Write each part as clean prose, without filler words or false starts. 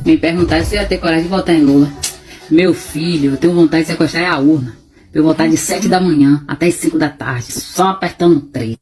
Me perguntaram se eu ia ter coragem de votar em Lula. Meu filho, eu tenho vontade de sequestrar a urna. Eu vou votar de 7 da manhã até as 5 da tarde, só apertando 3.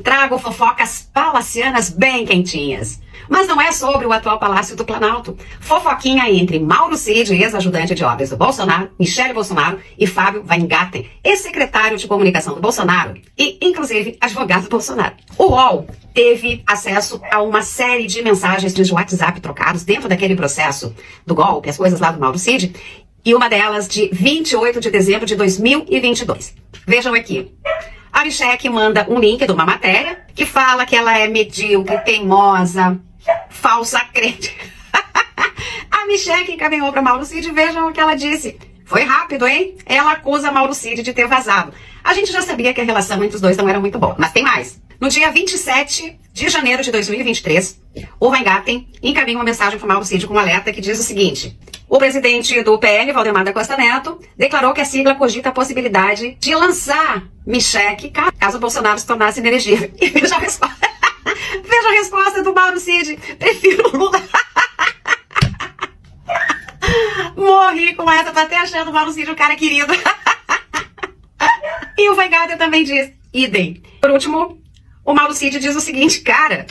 Trago fofocas palacianas bem quentinhas. Mas não é sobre o atual Palácio do Planalto. Fofoquinha entre Mauro Cid, ex-ajudante de obras do Bolsonaro, Michele Bolsonaro e Fábio Weingarten, ex-secretário de comunicação do Bolsonaro e, inclusive, advogado do Bolsonaro. O UOL teve acesso a uma série de mensagens de WhatsApp trocados dentro daquele processo do golpe, as coisas lá do Mauro Cid, e uma delas de 28 de dezembro de 2022. Vejam aqui. A Michele manda um link de uma matéria que fala que ela é medíocre, teimosa, falsa crente. A Michele encaminhou para Mauro Cid, vejam o que ela disse. Foi rápido, hein? Ela acusa Mauro Cid de ter vazado. A gente já sabia que a relação entre os dois não era muito boa, mas tem mais. No dia 27 de janeiro de 2023, o Weingarten encaminha uma mensagem para Mauro Cid com um alerta que diz o seguinte: o presidente do PL, Valdemar da Costa Neto, declarou que a sigla cogita a possibilidade de lançar Michele caso o Bolsonaro se tornasse inelegível. E veja a resposta. Veja a resposta do Mauro Cid. Prefiro Lula. Morri com essa, tô até achando o Mauro Cid um cara querido. E o Weingarten também diz, idem. Por último, o Mauro Cid diz o seguinte, cara,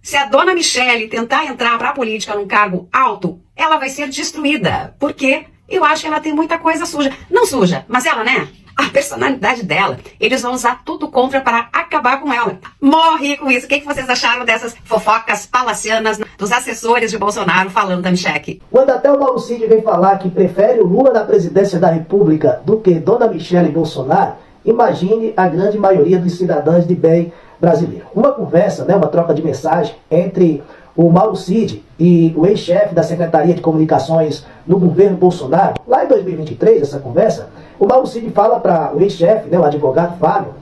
se a dona Michele tentar entrar pra política num cargo alto, ela vai ser destruída. Porque eu acho que ela tem muita coisa suja. Não suja, mas ela, né? A personalidade dela, eles vão usar tudo contra para acabar com ela. Morre com isso. O que vocês acharam dessas fofocas palacianas dos assessores de Bolsonaro falando da Michele? Quando até o Mauro Cid vem falar que prefere o Lula na presidência da República do que Dona Michele Bolsonaro, imagine a grande maioria dos cidadãos de bem brasileiro. Uma conversa, uma troca de mensagem entre o Mauro Cid e o ex-chefe da Secretaria de Comunicações no governo Bolsonaro, lá em 2023, essa conversa, o Mauro Cid fala para o ex-chefe, o advogado Fábio,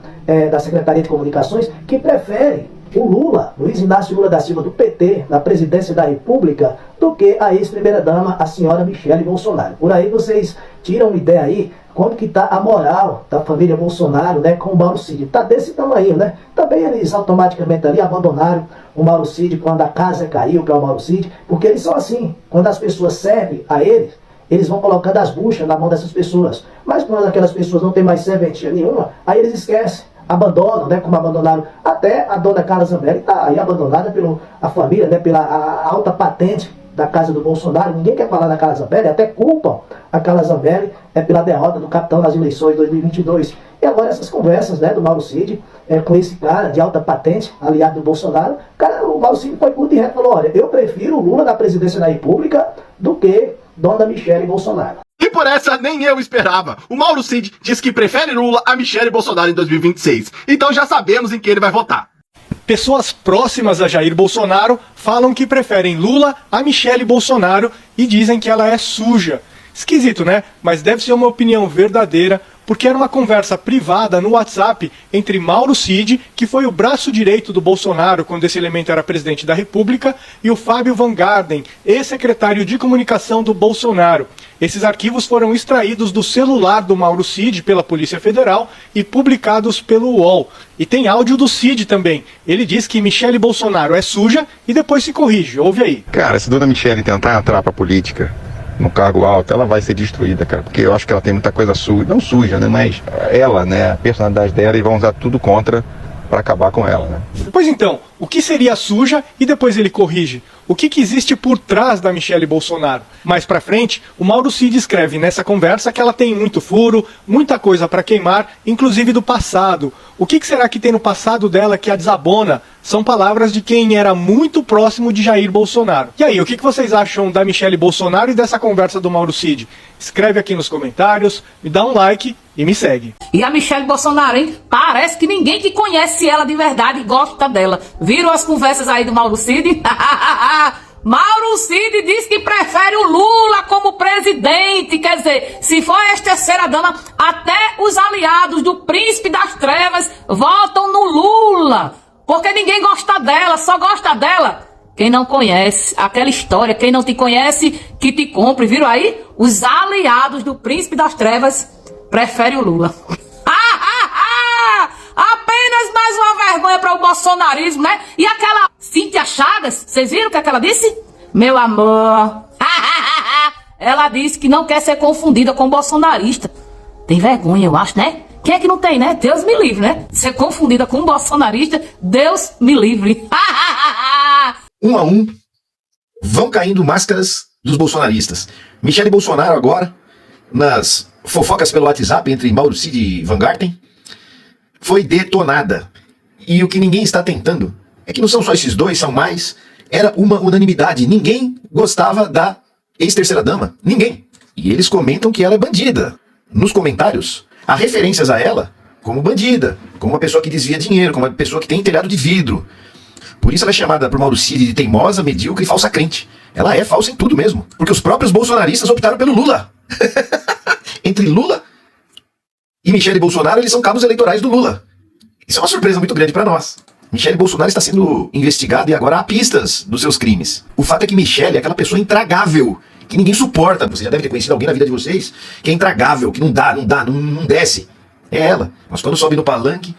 da Secretaria de Comunicações, que prefere o Lula, Luiz Inácio Lula da Silva, do PT, na presidência da República, do que a ex-primeira-dama, a senhora Michele Bolsonaro. Por aí vocês tiram uma ideia aí, como que está a moral da família Bolsonaro, com o Mauro Cid. Está desse tamanho, Também eles automaticamente ali abandonaram o Mauro Cid quando a casa caiu para o Mauro Cid, porque eles são assim, quando as pessoas servem a eles, eles vão colocando as buchas na mão dessas pessoas. Mas quando aquelas pessoas não têm mais serventia nenhuma, aí eles esquecem, abandonam, como abandonaram até a dona Carla Zambelli, está aí abandonada pela família, pela a alta patente da casa do Bolsonaro. Ninguém quer falar da Carla Zambelli, até culpam a Carla Zambelli pela derrota do capitão nas eleições de 2022. E agora essas conversas do Mauro Cid com esse cara de alta patente, aliado do Bolsonaro, o Mauro Cid foi curto e reto e falou, olha, eu prefiro o Lula na presidência da República do que Dona Michele Bolsonaro. E por essa nem eu esperava. O Mauro Cid diz que prefere Lula a Michele Bolsonaro em 2026. Então já sabemos em quem ele vai votar. Pessoas próximas a Jair Bolsonaro falam que preferem Lula a Michele Bolsonaro e dizem que ela é suja. Esquisito, né? Mas deve ser uma opinião verdadeira, porque era uma conversa privada no WhatsApp entre Mauro Cid, que foi o braço direito do Bolsonaro quando esse elemento era presidente da República, e o Fábio Weingarten, ex-secretário de comunicação do Bolsonaro. Esses arquivos foram extraídos do celular do Mauro Cid pela Polícia Federal e publicados pelo UOL. E tem áudio do Cid também. Ele diz que Michele Bolsonaro é suja e depois se corrige. Ouve aí. Cara, se Dona Michele tentar entrar pra política no cargo alto, ela vai ser destruída, cara, porque eu acho que ela tem muita coisa suja, não suja, mas ela, a personalidade dela, e vão usar tudo contra para acabar com ela, Pois então, o que seria suja e depois ele corrige? O que existe por trás da Michele Bolsonaro? Mais pra frente, o Mauro Cid escreve nessa conversa que ela tem muito furo, muita coisa para queimar, inclusive do passado. O que será que tem no passado dela que a desabona? São palavras de quem era muito próximo de Jair Bolsonaro. E aí, o que vocês acham da Michele Bolsonaro e dessa conversa do Mauro Cid? Escreve aqui nos comentários, me dá um like e me segue. E a Michele Bolsonaro, hein? Parece que ninguém que conhece ela de verdade gosta dela. Viram as conversas aí do Mauro Cid? Mauro Cid diz que prefere o Lula como presidente. Quer dizer, se for a terceira dama, até os aliados do príncipe das trevas votam no Lula. Porque ninguém gosta dela, só gosta dela quem não conhece. Aquela história, quem não te conhece, que te compre. Viram aí? Os aliados do príncipe das trevas preferem o Lula. Apenas mais uma vergonha para o bolsonarismo, né? E aquela Cíntia Chagas, vocês viram o que ela disse? Meu amor. Ela disse que não quer ser confundida com bolsonarista. Tem vergonha, eu acho, né? Quem é que não tem, né? Deus me livre, né? Ser confundida com bolsonarista, Deus me livre. Um a um, vão caindo máscaras dos bolsonaristas. Michele Bolsonaro agora, nas fofocas pelo WhatsApp entre Mauro Cid e Van Garten, foi detonada. E o que ninguém está tentando é que não são só esses dois, são mais. Era uma unanimidade. Ninguém gostava da ex-terceira-dama. Ninguém. E eles comentam que ela é bandida. Nos comentários, há referências a ela como bandida, como uma pessoa que desvia dinheiro, como uma pessoa que tem telhado de vidro. Por isso ela é chamada por Mauro Cid de teimosa, medíocre e falsa crente. Ela é falsa em tudo mesmo. Porque os próprios bolsonaristas optaram pelo Lula. Entre Lula e Michele Bolsonaro, eles são cabos eleitorais do Lula. Isso é uma surpresa muito grande para nós. Michele Bolsonaro está sendo investigada e agora há pistas dos seus crimes. O fato é que Michele é aquela pessoa intragável, que ninguém suporta. Você já deve ter conhecido alguém na vida de vocês que é intragável, que não desce. É ela. Mas quando sobe no palanque,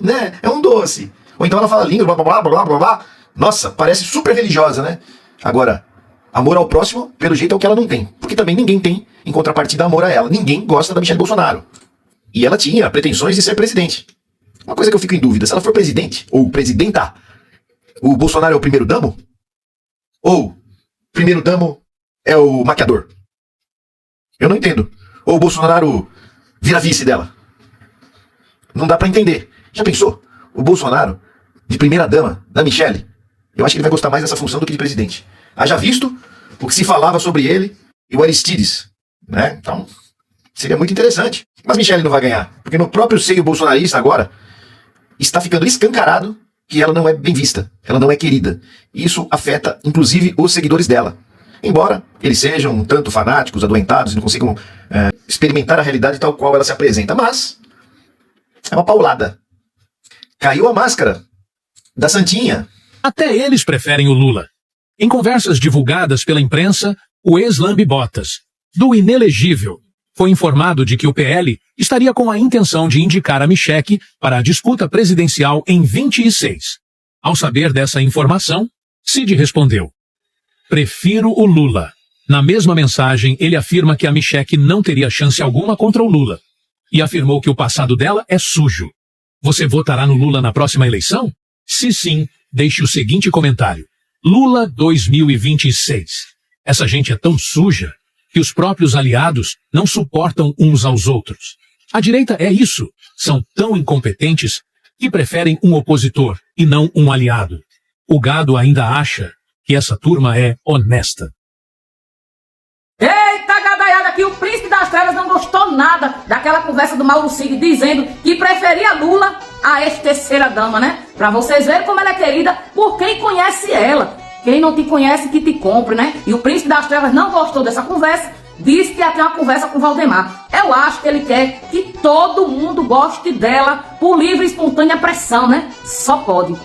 né, é um doce. Ou então ela fala língua, blá, blá, blá, blá, blá, blá. Nossa, parece super religiosa, né? Agora, amor ao próximo, pelo jeito é o que ela não tem. Porque também ninguém tem, em contrapartida, amor a ela. Ninguém gosta da Michele Bolsonaro. E ela tinha pretensões de ser presidente. Uma coisa que eu fico em dúvida, se ela for presidente, ou presidenta, o Bolsonaro é o primeiro damo? Ou o primeiro damo é o maquiador? Eu não entendo. Ou o Bolsonaro vira vice dela? Não dá pra entender. Já pensou? O Bolsonaro, de primeira dama, da Michele, eu acho que ele vai gostar mais dessa função do que de presidente. Haja visto o que se falava sobre ele e o Aristides, né? Então, seria muito interessante. Mas Michele não vai ganhar, porque no próprio seio bolsonarista agora, está ficando escancarado que ela não é bem vista, ela não é querida. Isso afeta, inclusive, os seguidores dela. Embora eles sejam um tanto fanáticos, adoentados e não consigam experimentar a realidade tal qual ela se apresenta. Mas é uma paulada. Caiu a máscara da Santinha. Até eles preferem o Lula. Em conversas divulgadas pela imprensa, o ex-lambe-botas, do inelegível, foi informado de que o PL estaria com a intenção de indicar a Michele para a disputa presidencial em 26. Ao saber dessa informação, Cid respondeu: "Prefiro o Lula." Na mesma mensagem, ele afirma que a Michele não teria chance alguma contra o Lula. E afirmou que o passado dela é sujo. Você votará no Lula na próxima eleição? Se sim, deixe o seguinte comentário: Lula 2026. Essa gente é tão suja que os próprios aliados não suportam uns aos outros. A direita é isso. São tão incompetentes que preferem um opositor e não um aliado. O gado ainda acha que essa turma é honesta. Eita, gadaiada, que o príncipe das trevas não gostou nada daquela conversa do Mauro Cid dizendo que preferia Lula a ex-terceira dama, né? Pra vocês verem como ela é querida por quem conhece ela. Quem não te conhece que te compre, né? E o príncipe das trevas não gostou dessa conversa, disse que ia ter uma conversa com o Valdemar. Eu acho que ele quer que todo mundo goste dela por livre e espontânea pressão, né? Só pode.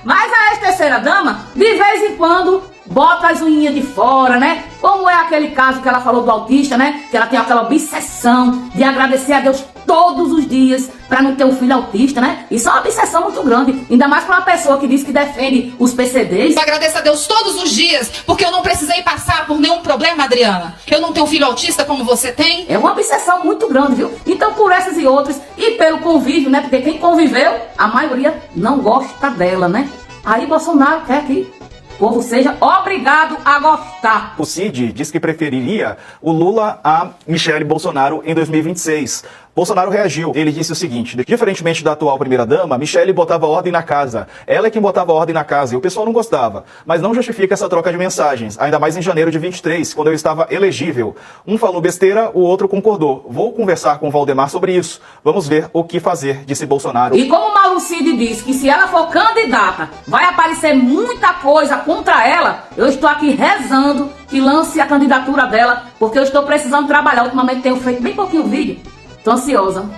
Mas a ex-terceira dama, de vez em quando, bota as unhinhas de fora, né? Como é aquele caso que ela falou do autista, né? Que ela tem aquela obsessão de agradecer a Deus todos os dias para não ter um filho autista, né? Isso é uma obsessão muito grande, ainda mais para uma pessoa que diz que defende os PCDs. Eu agradeço a Deus todos os dias, porque eu não precisei passar por nenhum problema, Adriana. Eu não tenho filho autista como você tem. É uma obsessão muito grande, viu? Então, por essas e outras, e pelo convívio, né? Porque quem conviveu, a maioria não gosta dela, né? Aí Bolsonaro quer que o povo seja obrigado a gostar. O Cid disse que preferiria o Lula a Michele Bolsonaro em 2026. Bolsonaro reagiu. Ele disse o seguinte: diferentemente da atual primeira-dama, Michele botava ordem na casa. Ela é quem botava ordem na casa e o pessoal não gostava. Mas não justifica essa troca de mensagens, ainda mais em janeiro de 23, quando eu estava elegível. Um falou besteira, o outro concordou. Vou conversar com o Valdemar sobre isso. Vamos ver o que fazer, disse Bolsonaro. E como o Mauro Cid disse que se ela for candidata, vai aparecer muita coisa contra ela, eu estou aqui rezando que lance a candidatura dela, porque eu estou precisando trabalhar. Ultimamente tenho feito bem pouquinho vídeo. Tô ansiosa.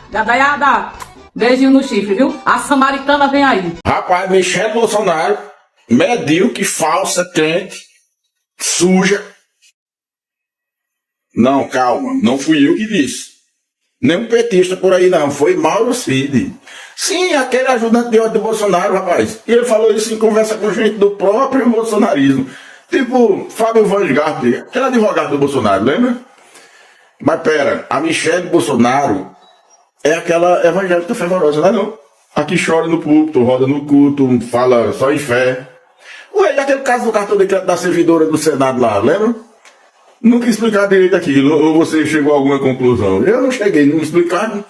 Gadaiada, beijinho no chifre, viu? A samaritana vem aí. Rapaz, Michele Bolsonaro, medíocre, falsa, crente, suja. Não, calma, não fui eu que disse. Nem um petista por aí não, foi Mauro Cid. Sim, aquele ajudante de ordem do Bolsonaro, rapaz. E ele falou isso em conversa com gente do próprio bolsonarismo. Tipo, Fábio Van Garten, aquele advogado do Bolsonaro, lembra? Mas pera, a Michele Bolsonaro é aquela evangélica fervorosa, não é não? Aqui chora no púlpito, roda no culto, fala só em fé. Ué, e aquele caso do cartão de crédito da servidora do Senado lá, lembra? Nunca explicar direito aquilo, ou você chegou a alguma conclusão? Eu não cheguei, não explicaram.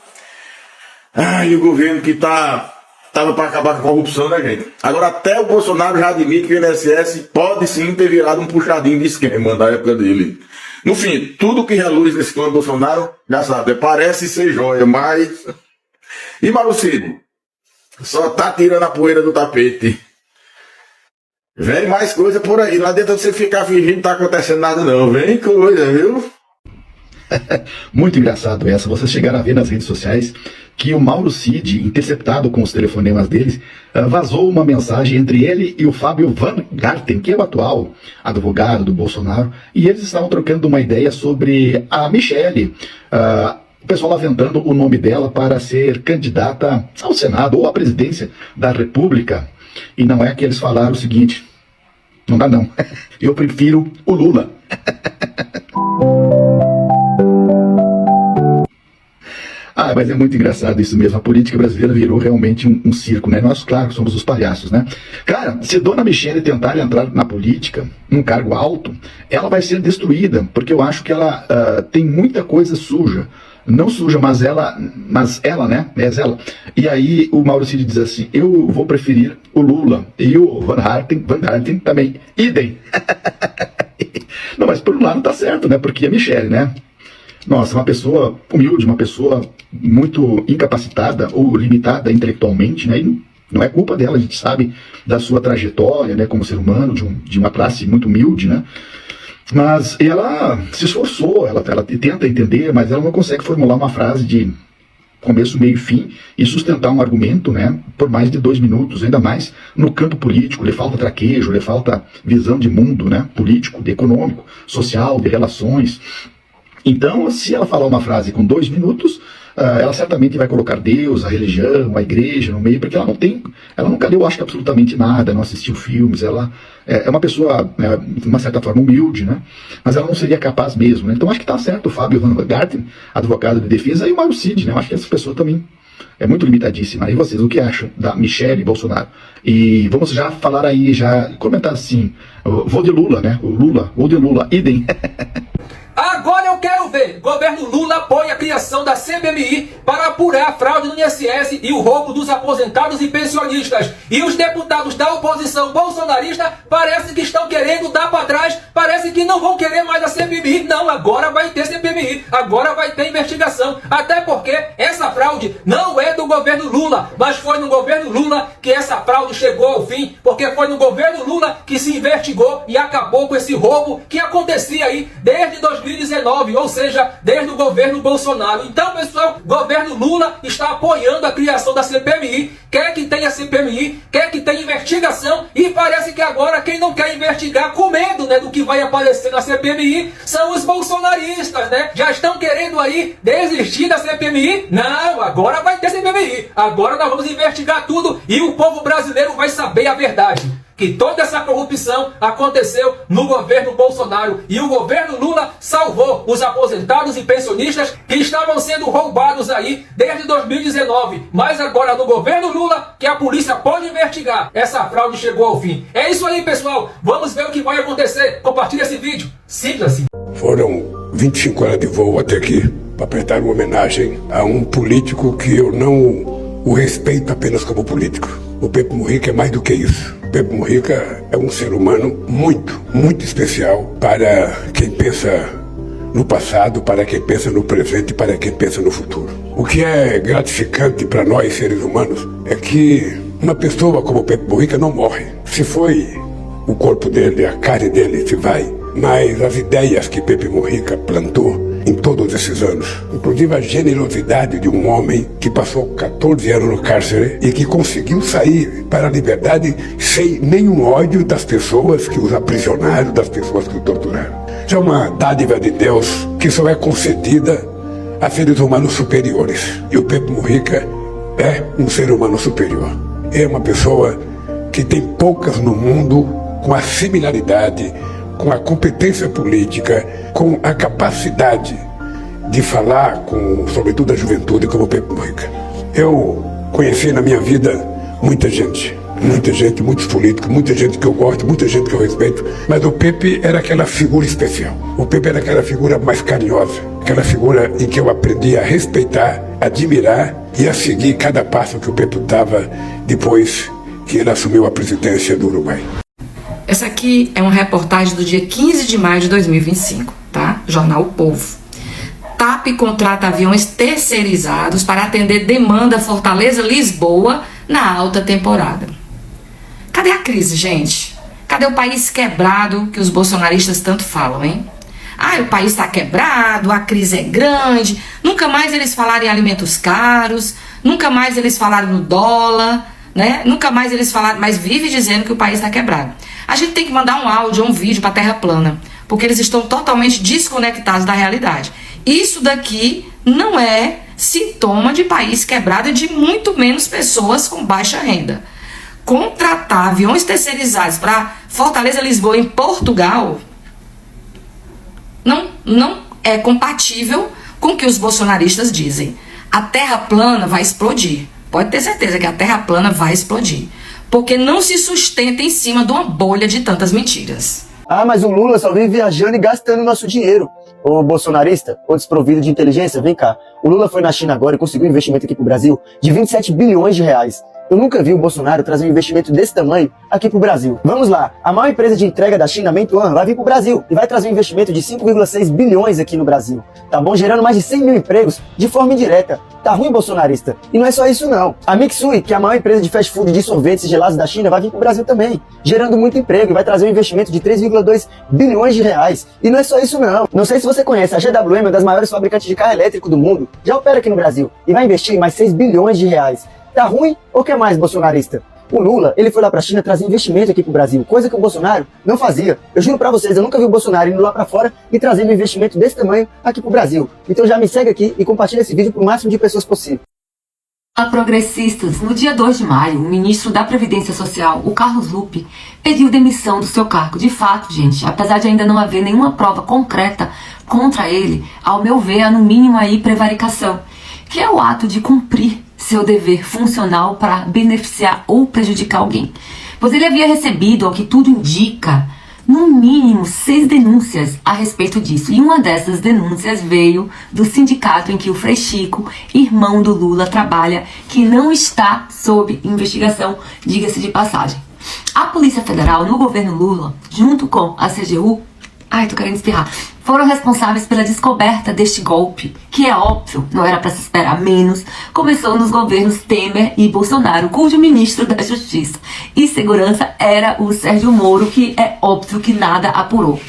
E o governo que tava para acabar com a corrupção, né, gente? Agora até o Bolsonaro já admite que o INSS pode sim ter virado um puxadinho de esquema da época dele. No fim, tudo que reluz nesse plano Bolsonaro, já sabe, parece ser joia, mas... E Mauro Cid? Só tá tirando a poeira do tapete. Vem mais coisa por aí, não adianta você ficar fingindo que não tá acontecendo nada não, vem coisa, viu? Muito engraçado essa, vocês chegaram a ver nas redes sociais que o Mauro Cid, interceptado com os telefonemas deles, vazou uma mensagem entre ele e o Fábio Van Garten, que é o atual advogado do Bolsonaro, e eles estavam trocando uma ideia sobre a Michele, o pessoal aventando o nome dela para ser candidata ao Senado ou à presidência da República. E não é que eles falaram o seguinte: não dá não, eu prefiro o Lula. Mas é muito engraçado isso mesmo, a política brasileira virou realmente um circo, né? Nós, claro, somos os palhaços, né? Cara, se Dona Michele tentar entrar na política, num cargo alto, ela vai ser destruída, porque eu acho que ela tem muita coisa suja. Não suja, mas ela, né? É ela. E aí o Mauro Cid diz assim: eu vou preferir o Lula. E o Van Garten também. Idem. Não, mas por um lado tá certo, né? Porque a Michele, né? Nossa, uma pessoa humilde, uma pessoa muito incapacitada ou limitada intelectualmente, né? E não é culpa dela, a gente sabe da sua trajetória, né? Como ser humano, de uma classe muito humilde, né? Mas ela se esforçou, ela tenta entender, mas ela não consegue formular uma frase de começo, meio e fim e sustentar um argumento, né, por mais de 2 minutos, ainda mais no campo político. Lhe falta traquejo, lhe falta visão de mundo, né, político, de econômico, social, de relações. Então, se ela falar uma frase com 2 minutos, ela certamente vai colocar Deus, a religião, a igreja no meio, porque ela nunca leu, acho que absolutamente nada, não assistiu filmes, ela é uma pessoa, de uma certa forma, humilde, né? Mas ela não seria capaz mesmo, né? Então acho que está certo o Fábio Van Garten, advogado de defesa, e o Mauro Cid, né? Eu acho que essa pessoa também é muito limitadíssima. E vocês, o que acham da Michele Bolsonaro? E vamos já falar aí, já comentar assim, vou de Lula, né? Vou de Lula, idem. Agora eu quero ver, governo Lula apoia a criação da CPMI para apurar a fraude no INSS e o roubo dos aposentados e pensionistas. E os deputados da oposição bolsonarista parecem que estão querendo dar para trás, parece que não vão querer mais a CPMI. Não, agora vai ter CPMI, agora vai ter investigação. Até porque essa fraude não é do governo Lula, mas foi no governo Lula que essa fraude chegou ao fim, porque foi no governo Lula que se investigou e acabou com esse roubo que acontecia aí desde 2019, ou seja, desde o governo Bolsonaro. Então, pessoal, o governo Lula está apoiando a criação da CPMI, quer que tenha CPMI, quer que tenha investigação, e parece que agora quem não quer investigar com medo, né, do que vai aparecer na CPMI são os bolsonaristas, né? Já estão querendo aí desistir da CPMI? Não, agora vai ter CPMI, agora nós vamos investigar tudo e o povo brasileiro vai saber a verdade. Que toda essa corrupção aconteceu no governo Bolsonaro e o governo Lula salvou os aposentados e pensionistas que estavam sendo roubados aí desde 2019. Mas agora no governo Lula que a polícia pode investigar, essa fraude chegou ao fim. É isso aí, pessoal. Vamos ver o que vai acontecer. Compartilhe esse vídeo. Simples assim. Foram 25 horas de voo até aqui para prestar uma homenagem a um político que eu não o respeito apenas como político. O Pepe Mujica é mais do que isso. O Pepe Mujica é um ser humano muito, muito especial para quem pensa no passado, para quem pensa no presente e para quem pensa no futuro. O que é gratificante para nós, seres humanos, é que uma pessoa como o Pepe Mujica não morre. Se foi o corpo dele, a carne dele se vai, mas as ideias que Pepe Mujica plantou em todos esses anos, inclusive a generosidade de um homem que passou 14 anos no cárcere e que conseguiu sair para a liberdade sem nenhum ódio das pessoas que os aprisionaram, das pessoas que o torturaram. Isso é uma dádiva de Deus que só é concedida a seres humanos superiores. E o Pepe Mujica é um ser humano superior. É uma pessoa que tem poucas no mundo com a similaridade, com a competência política, com a capacidade de falar com, sobretudo, a juventude, como o Pepe Mujica. Eu conheci na minha vida muita gente, muitos políticos, muita gente que eu gosto, muita gente que eu respeito, mas o Pepe era aquela figura especial. O Pepe era aquela figura mais carinhosa, aquela figura em que eu aprendi a respeitar, admirar e a seguir cada passo que o Pepe dava depois que ele assumiu a presidência do Uruguai. Essa aqui é uma reportagem do dia 15 de maio de 2025, tá? Jornal O Povo. TAP contrata aviões terceirizados para atender demanda Fortaleza-Lisboa na alta temporada. Cadê a crise, gente? Cadê o país quebrado que os bolsonaristas tanto falam, hein? Ah, o país está quebrado, a crise é grande. Nunca mais eles falaram em alimentos caros, nunca mais eles falaram no dólar, né? Nunca mais eles falaram, mas vive dizendo que o país está quebrado. A gente tem que mandar um áudio ou um vídeo para a Terra plana, porque eles estão totalmente desconectados da realidade. Isso daqui não é sintoma de país quebrado e de muito menos pessoas com baixa renda. Contratar aviões terceirizados para Fortaleza, Lisboa, em Portugal, não é compatível com o que os bolsonaristas dizem. A Terra plana vai explodir. Pode ter certeza que a Terra plana vai explodir. Porque não se sustenta em cima de uma bolha de tantas mentiras. Ah, mas o Lula só vive viajando e gastando nosso dinheiro. Ô bolsonarista, ô desprovido de inteligência, vem cá. O Lula foi na China agora e conseguiu um investimento aqui pro Brasil de 27 bilhões de reais. Eu nunca vi o Bolsonaro trazer um investimento desse tamanho aqui pro Brasil. Vamos lá, a maior empresa de entrega da China, Meituan, vai vir pro Brasil e vai trazer um investimento de 5,6 bilhões aqui no Brasil. Tá bom? Gerando mais de 100 mil empregos de forma indireta. Tá ruim, bolsonarista? E não é só isso não. A Mitsui, que é a maior empresa de fast food de sorvetes e gelados da China, vai vir pro Brasil também, gerando muito emprego e vai trazer um investimento de 3,2 bilhões de reais. E não é só isso não. Não sei se você conhece, a GWM é uma das maiores fabricantes de carro elétrico do mundo, já opera aqui no Brasil e vai investir mais 6 bilhões de reais. Tá ruim ou quer mais, bolsonarista? O Lula, ele foi lá pra China trazer investimento aqui pro Brasil, coisa que o Bolsonaro não fazia. Eu juro pra vocês, eu nunca vi o Bolsonaro indo lá pra fora e trazendo um investimento desse tamanho aqui pro Brasil. Então já me segue aqui e compartilha esse vídeo pro máximo de pessoas possível. A Progressistas, no dia 2 de maio, o ministro da Previdência Social, o Carlos Lupe, pediu demissão do seu cargo. De fato, gente, apesar de ainda não haver nenhuma prova concreta contra ele, ao meu ver, há no mínimo aí prevaricação, que é o ato de cumprir seu dever funcional para beneficiar ou prejudicar alguém. Pois ele havia recebido, ao que tudo indica, no mínimo 6 denúncias a respeito disso. E uma dessas denúncias veio do sindicato em que o Frei Chico, irmão do Lula, trabalha, que não está sob investigação, diga-se de passagem. A Polícia Federal, no governo Lula, junto com a CGU, tô querendo espirrar, foram responsáveis pela descoberta deste golpe, que é óbvio, não era para se esperar menos, começou nos governos Temer e Bolsonaro, cujo ministro da Justiça e Segurança era o Sérgio Moro, que é óbvio que nada apurou.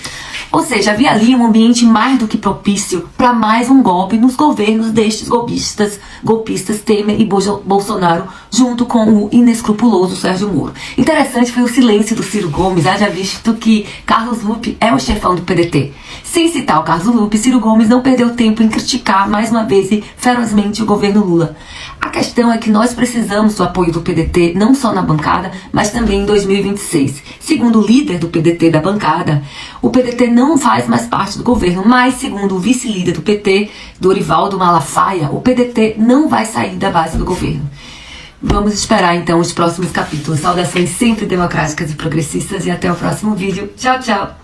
Ou seja, havia ali um ambiente mais do que propício para mais um golpe nos governos destes golpistas Temer e Bolsonaro, junto com o inescrupuloso Sérgio Moro. Interessante foi o silêncio do Ciro Gomes, haja visto que Carlos Lupe é o chefão do PDT. Sem citar o Carlos Lupe, Ciro Gomes não perdeu tempo em criticar mais uma vez e ferozmente o governo Lula. A questão é que nós precisamos do apoio do PDT, não só na bancada, mas também em 2026. Segundo o líder do PDT da bancada, o PDT não faz mais parte do governo, mas segundo o vice-líder do PT, Dorivaldo Malafaia, o PDT não vai sair da base do governo. Vamos esperar então os próximos capítulos. Saudações sempre democráticas e progressistas e até o próximo vídeo. Tchau, tchau!